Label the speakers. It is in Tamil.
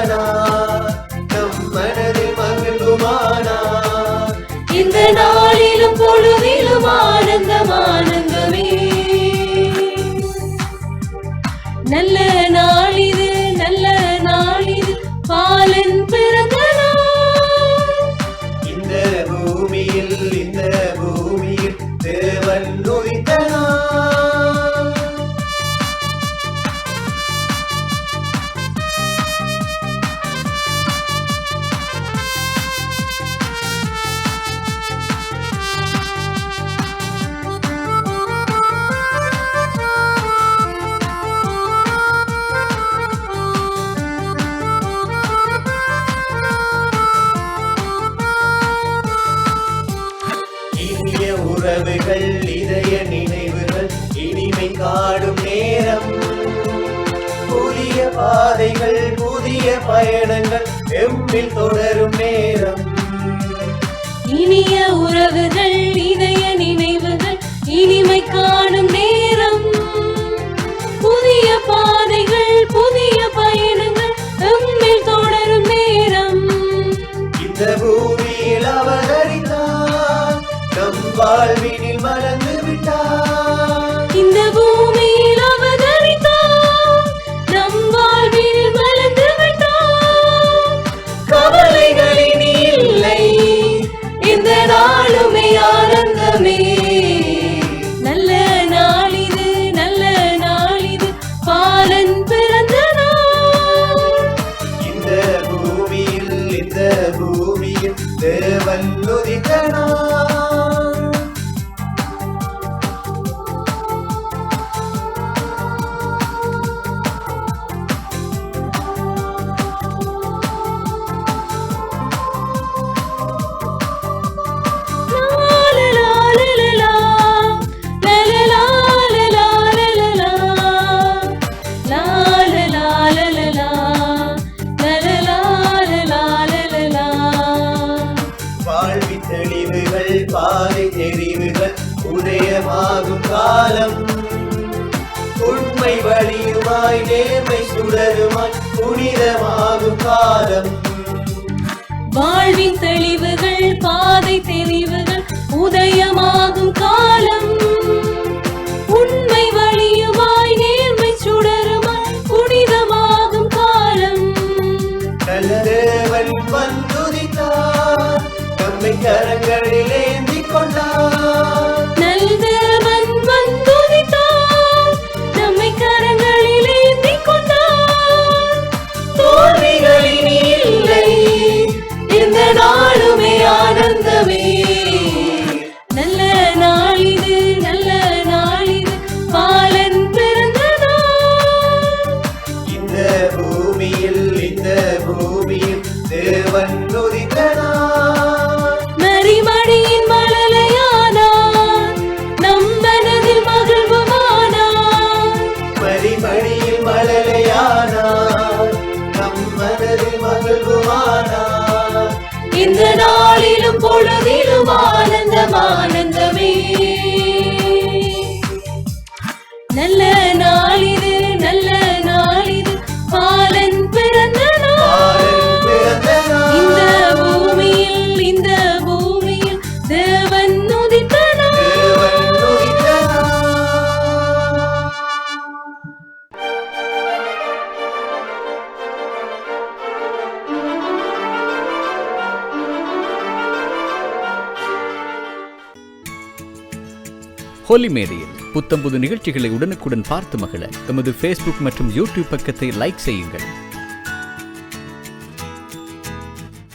Speaker 1: உதித்தனார் நம் மனதில் மகிழ்வுமானார்.
Speaker 2: இந்த நாளிலும் பொழுதிலும் ஆனந்தம் ஆனந்தமே. நல்ல நாளிது நல்ல நாளிது பாலன் பிறந்த நாள்.
Speaker 1: இந்த பூமியில் தேவன் உதித்தனார். உறவுகள் இதய நினைவுகள் இனிமை காடும் நேரம். புதிய பாதைகள் புதிய பயணங்கள் எம்மில் தொடரும் நேரம்.
Speaker 2: இனிய உறவுகள் இதய நினைவுகள் இனிமை காணும் நேரம். புதிய பாதைகள் புதிய பயணங்கள் எம்மில் தொடரும் நேரம்.
Speaker 1: இந்த பூமியில் அவதரித்தார் நம் வாழ்வினில் மலர்ந்து விட்டார்.
Speaker 2: இந்த பூமியில் அவதரித்தார் நம் வாழ்வினில் மலர்ந்து விட்டார். கவலைகளின் இல்லை இந்த நாளுமே ஆனந்தமே. நல்ல நாளிது நல்ல நாளிது பாலன் பிறந்த நாள்.
Speaker 1: இந்த பூமியில் தேவன் உதித்தனார். வாழ்வின் தெளிவுகள் பாதை தெரிவுகள் உதயமாகும் காலம். உண்மை வழியுமாய் நேர்மை சுடருமாய் புனிதமாகும் காலம்.
Speaker 2: வாழ்வின் தெளிவுகள் பாதை தெரிவுகள் உதயமாகும் காலம். உண்மை வழியுமாய் நேர்மை சுடருமாய் புனிதமாகும் காலம்.
Speaker 1: நல்ல தேவன் வந்துதித்தார் நம்மை கரங்களில் ஏந்தி கொண்டார்.
Speaker 2: நல்ல தேவன் வந்துதித்தார் நம்மை கரங்களில் ஏந்தி கொண்டார்.
Speaker 1: தோல்விகளின் இல்லை இந்த நாளுமே ஆனந்தமே.
Speaker 2: நல்ல நாளிது நல்ல நாளிது பாலன் பிறந்த நாள்.
Speaker 1: இந்த பூமியில் தேவன் உதித்தனார்.
Speaker 2: மரிமடியின் மழலையானார் நம் மனதில் மகிழ்வுமானார்.
Speaker 1: மரிமடியில் மழலையானார் நம் மனதில் மகிழ்வுமானார்.
Speaker 2: இந்த நாளிலும் பொழுதிலும் ஆனந்தம் ஆனந்தமே. நல்ல நாளிது நல்ல நாளிது பாலன் பிறந்த நாள். இந்த பூமியில் தேவன் உதித்தனார்.
Speaker 3: ஹோலி மேடையில் புத்தம்புது நிகழ்ச்சிகளை உடனுக்குடன் பார்த்து மகிழ எமது Facebook மற்றும் YouTube பக்கத்தை லைக் செய்யுங்கள்.